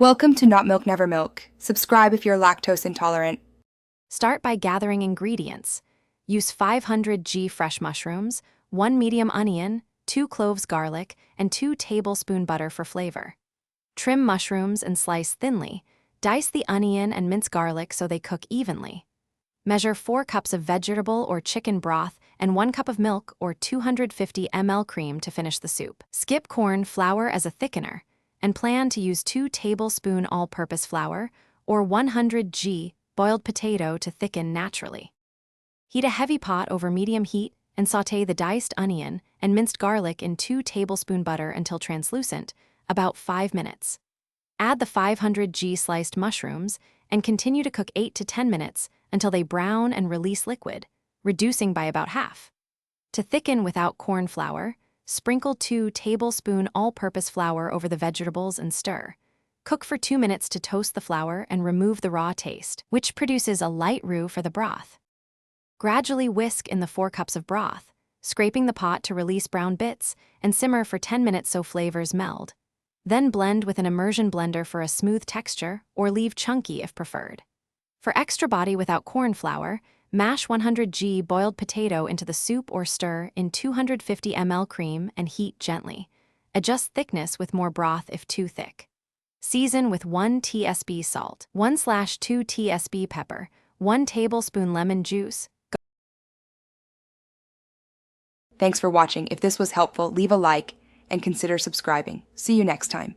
Welcome to Not Milk Never Milk. Subscribe if you're lactose intolerant. Start by gathering ingredients. Use 500 g fresh mushrooms, 1 medium onion, 2 cloves garlic, and 2 tablespoon butter for flavor. Trim mushrooms and slice thinly. Dice the onion and mince garlic so they cook evenly. Measure 4 cups of vegetable or chicken broth and 1 cup of milk or 250 ml cream to finish the soup. Skip corn flour as a thickener, and plan to use 2 tablespoon all-purpose flour or 100 g boiled potato to thicken naturally. Heat a heavy pot over medium heat and sauté the diced onion and minced garlic in 2 tablespoon butter until translucent, about 5 minutes. Add the 500 g sliced mushrooms and continue to cook 8 to 10 minutes until they brown and release liquid, reducing by about half. To thicken without corn flour, sprinkle 2 tablespoon all-purpose flour over the vegetables and stir. Cook for 2 minutes to toast the flour and remove the raw taste, which produces a light roux for the broth. Gradually whisk in the 4 cups of broth, scraping the pot to release brown bits, and simmer for 10 minutes so flavors meld. Then blend with an immersion blender for a smooth texture or leave chunky if preferred. For extra body without corn flour, mash 100 g boiled potato into the soup or stir in 250 ml cream and heat gently. Adjust thickness with more broth if too thick. Season with 1 tsp salt, 1/2 tsp pepper, 1 tablespoon lemon juice. Thanks for watching. If this was helpful, leave a like and consider subscribing. See you next time.